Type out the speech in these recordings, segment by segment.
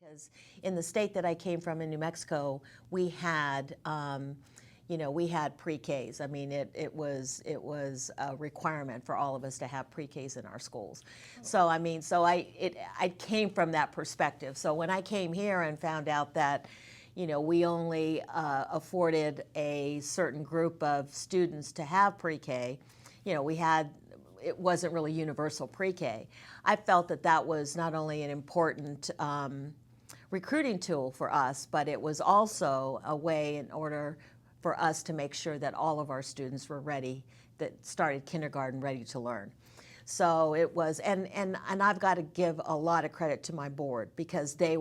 Because in the state that I came from in New Mexico, we had, we had pre-Ks. I mean, it was a requirement for all of us to have pre-Ks in our schools. So I mean, I came from that perspective. So when I came here and found out that, we only afforded a certain group of students to have pre-K, it wasn't really universal pre-K. I felt that that was not only an important recruiting tool for us, but it was also a way in order for us to make sure that all of our students were ready, that started kindergarten ready to learn. So it was, and I've got to give a lot of credit to my board, because they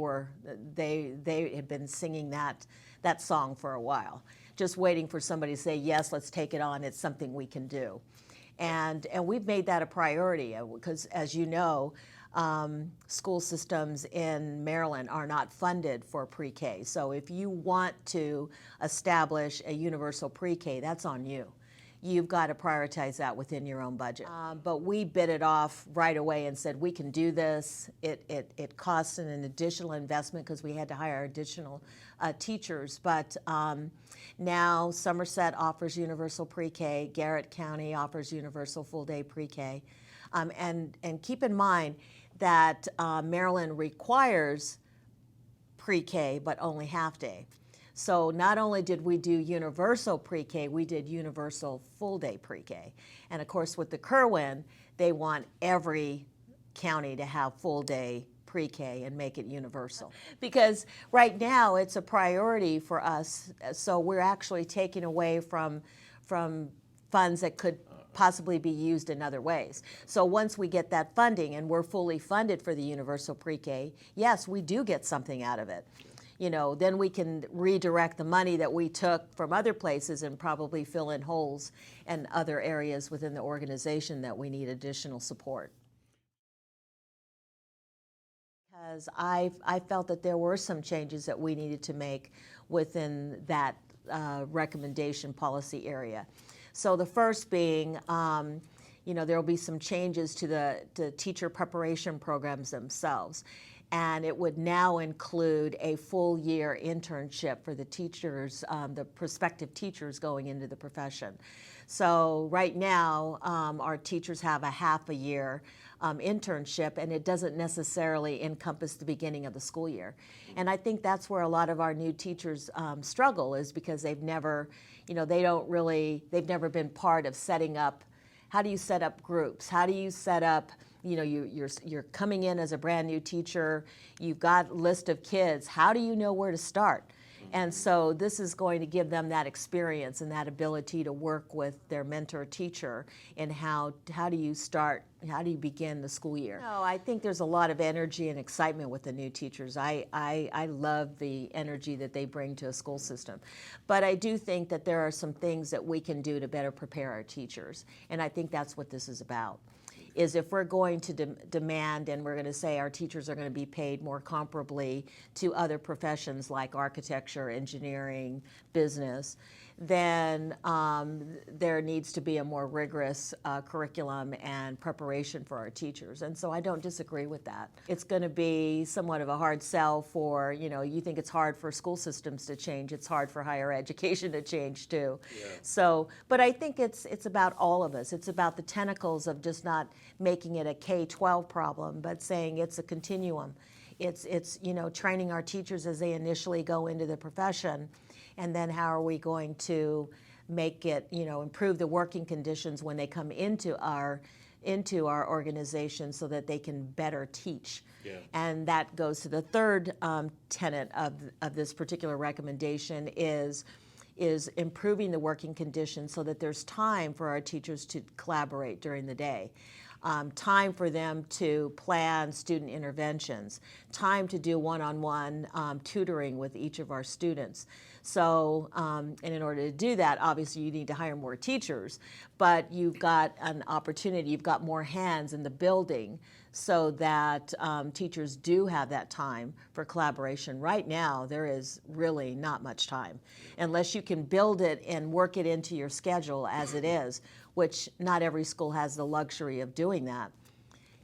had been singing that song for a while, just waiting for somebody to say, yes, let's take it on, it's something we can do. And we've made that a priority, because as you know, school systems in Maryland are not funded for pre-K. So if you want to establish a universal pre-K, that's on you. You've got to prioritize that within your own budget. But we bit it off right away and said, we can do this. It costs an additional investment because we had to hire additional teachers. But now Somerset offers universal pre-K, Garrett County offers universal full-day pre-K. And keep in mind that Maryland requires pre-K, but only half-day. So not only did we do universal pre-K, we did universal full-day pre-K. And of course with the Kirwan, they want every county to have full-day pre-K and make it universal. Because right now it's a priority for us, so we're actually taking away from funds that could possibly be used in other ways. So once we get that funding and we're fully funded for the universal pre-K, yes, we do get something out of it. Then we can redirect the money that we took from other places and probably fill in holes and other areas within the organization that we need additional support. Because I felt that there were some changes that we needed to make within that recommendation policy area. So the first being, there will be some changes to the teacher preparation programs themselves. And it would now include a full year internship for the teachers, the prospective teachers going into the profession. So right now, our teachers have a half a year internship, and it doesn't necessarily encompass the beginning of the school year. And I think that's where a lot of our new teachers struggle, is because they've never, they've never been part of setting up. How do you set up groups? How do you set up, you're coming in as a brand new teacher, you've got a list of kids, how do you know where to start? And so this is going to give them that experience and that ability to work with their mentor teacher in how do you start, how do you begin the school year? I think there's a lot of energy and excitement with the new teachers. I love the energy that they bring to a school system. But I do think that there are some things that we can do to better prepare our teachers. And I think that's what this is about. Is if we're going to demand and we're going to say our teachers are going to be paid more comparably to other professions like architecture, engineering, business, then there needs to be a more rigorous curriculum and preparation for our teachers. And so I don't disagree with that. It's going to be somewhat of a hard sell for, you think it's hard for school systems to change, it's hard for higher education to change too. Yeah. So, but I think it's about all of us. It's about the tentacles of just not making it a K-12 problem, but saying it's a continuum. It's training our teachers as they initially go into the profession, and then how are we going to make it, improve the working conditions when they come into our organization so that they can better teach. Yeah. And that goes to the third tenet of this particular recommendation is improving the working conditions so that there's time for our teachers to collaborate during the day. Time for them to plan student interventions, time to do one-on-one tutoring with each of our students. So, and in order to do that, obviously you need to hire more teachers, but you've got an opportunity, you've got more hands in the building so that teachers do have that time for collaboration. Right now, there is really not much time, unless you can build it and work it into your schedule as it is, which not every school has the luxury of doing that.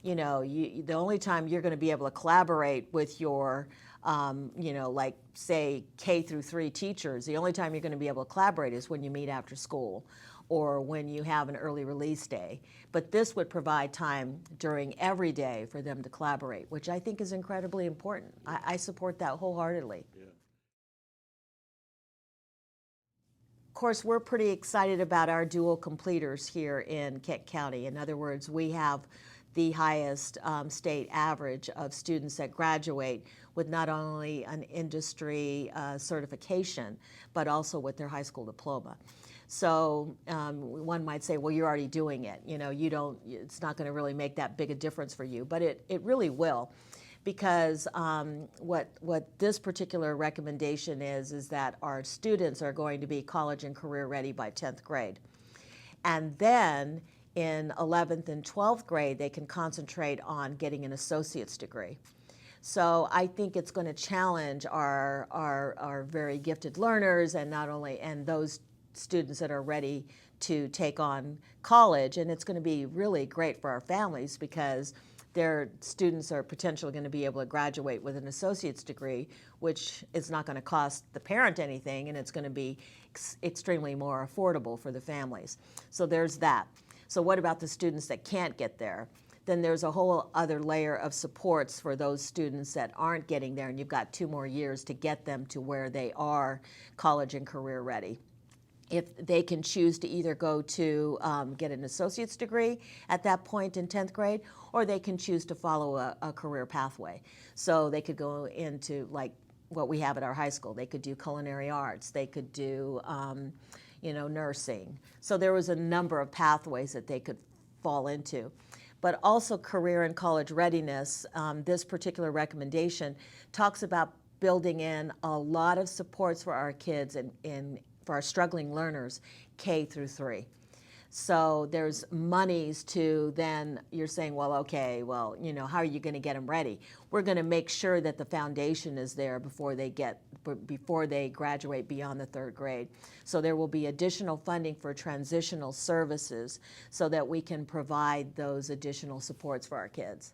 The only time you're going to be able to collaborate with your like say K-3 teachers, the only time you're going to be able to collaborate is when you meet after school or when you have an early release day. But this would provide time during every day for them to collaborate, which I think is incredibly important. I support that wholeheartedly. Yeah. Of course, we're pretty excited about our dual completers here in Kent County. In other words, we have the highest state average of students that graduate with not only an industry certification, but also with their high school diploma. So one might say, well, you're already doing it. It's not going to really make that big a difference for you, but it really will. Because what this particular recommendation is that our students are going to be college and career ready by 10th grade. And then in 11th and 12th grade, they can concentrate on getting an associate's degree. So I think it's going to challenge our very gifted learners and those students that are ready to take on college. And it's going to be really great for our families because their students are potentially going to be able to graduate with an associate's degree, which is not going to cost the parent anything, and it's going to be extremely more affordable for the families. So there's that. So what about the students that can't get there? Then there's a whole other layer of supports for those students that aren't getting there, and you've got 2 more years to get them to where they are college and career ready. If they can choose to either go to get an associate's degree at that point in 10th grade, or they can choose to follow a career pathway. So they could go into like what we have at our high school. They could do culinary arts. They could do, nursing. So there was a number of pathways that they could fall into. But also career and college readiness, this particular recommendation talks about building in a lot of supports for our kids for our struggling learners, K-3. So there's monies to then, you're saying, well, okay, well, how are you going to get them ready? We're going to make sure that the foundation is there before they graduate beyond the 3rd grade. So there will be additional funding for transitional services so that we can provide those additional supports for our kids.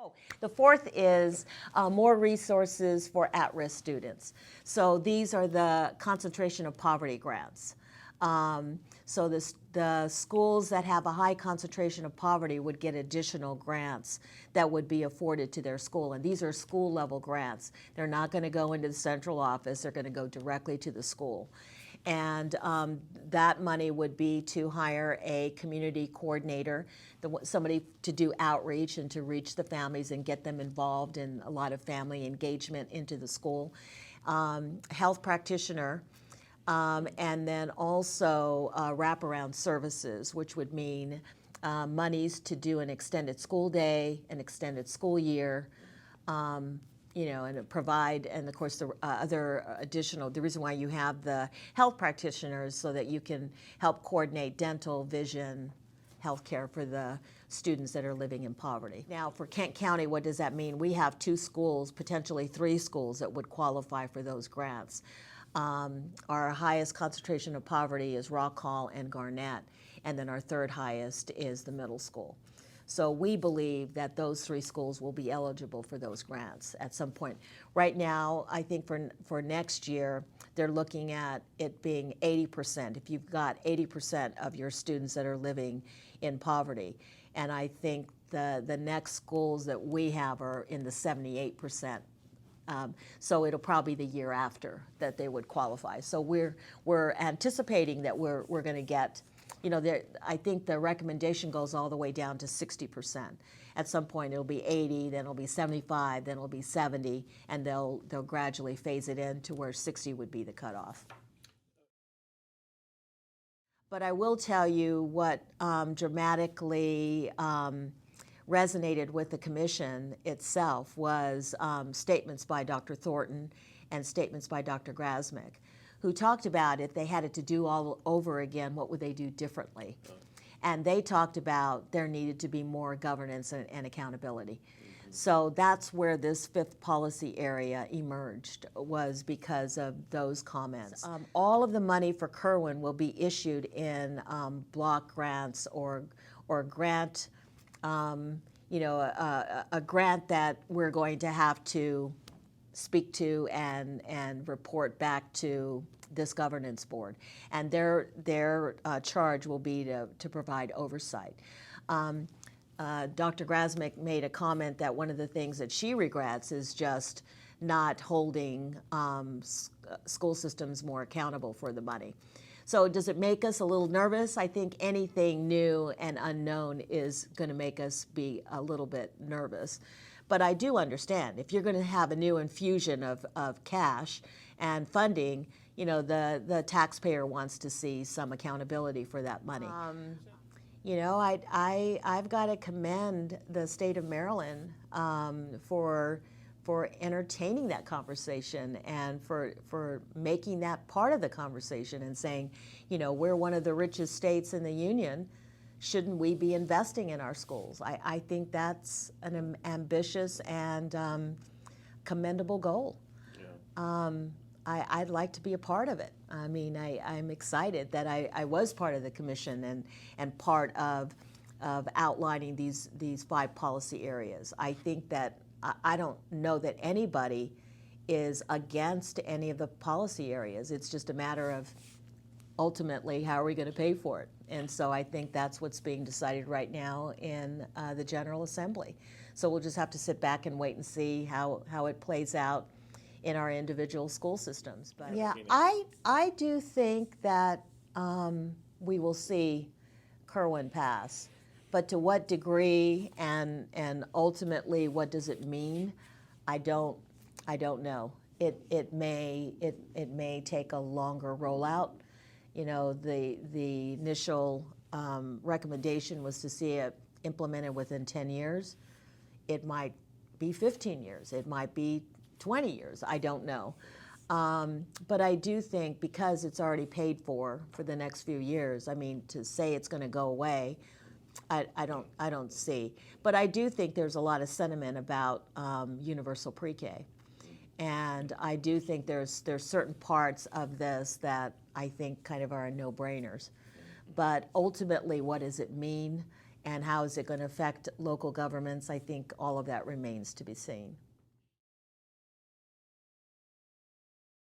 Oh, the 4th is more resources for at-risk students. So these are the concentration of poverty grants. So the schools that have a high concentration of poverty would get additional grants that would be afforded to their school. And these are school level grants. They're not going to go into the central office. They're going to go directly to the school. And that money would be to hire a community coordinator, somebody to do outreach and to reach the families and get them involved in a lot of family engagement into the school, health practitioner, and then also wraparound services, which would mean monies to do an extended school day, an extended school year, and provide, and of course the other additional, the reason why you have the health practitioners so that you can help coordinate dental, vision, health care for the students that are living in poverty. Now for Kent County, what does that mean? We have 2 schools, potentially 3 schools that would qualify for those grants. Our highest concentration of poverty is Rock Hall and Garnett, and then our 3rd highest is the middle school. So we believe that those 3 schools will be eligible for those grants at some point. Right now, I think for next year, they're looking at it being 80%, if you've got 80% of your students that are living in poverty. And I think the next schools that we have are in the 78%. So it'll probably be the year after that they would qualify. So we're anticipating that we're going to get, I think the recommendation goes all the way down to 60%. At some point it'll be 80, then it'll be 75, then it'll be 70, and they'll gradually phase it in to where 60 would be the cutoff. But I will tell you what dramatically resonated with the commission itself was statements by Dr. Thornton and statements by Dr. Grasmick, who talked about if they had it to do all over again, what would they do differently? And they talked about there needed to be more governance and accountability. So that's where this 5th policy area emerged, was because of those comments. All of the money for Kirwan will be issued in block grants or grant a grant that we're going to have to speak to and report back to this governance board, and their charge will be to provide oversight. Dr. Grasmick made a comment that one of the things that she regrets is just not holding school systems more accountable for the money. So does it make us a little nervous? I think anything new and unknown is going to make us be a little bit nervous. But I do understand, if you're going to have a new infusion of cash and funding, the taxpayer wants to see some accountability for that money. I've got to commend the state of Maryland for entertaining that conversation and for making that part of the conversation and saying, we're one of the richest states in the union. Shouldn't we be investing in our schools? I think that's an ambitious and commendable goal. Yeah. I'd like to be a part of it. I mean, I'm excited that I was part of the commission and part of outlining these 5 policy areas. I think that I don't know that anybody is against any of the policy areas. It's just a matter of ultimately how are we going to pay for it. And so I think that's what's being decided right now in the General Assembly. So we'll just have to sit back and wait and see how it plays out in our individual school systems. But yeah, I do think that we will see Kirwan pass. But to what degree and ultimately what does it mean? I don't know. It may take a longer rollout. The initial recommendation was to see it implemented within 10 years. It might be 15 years. It might be 20 years. I don't know. But I do think because it's already paid for the next few years, I mean, to say it's going to go away, I don't see. But I do think there's a lot of sentiment about universal pre-K. And I do think there's certain parts of this that I think kind of are no-brainers. But ultimately, what does it mean and how is it going to affect local governments? I think all of that remains to be seen.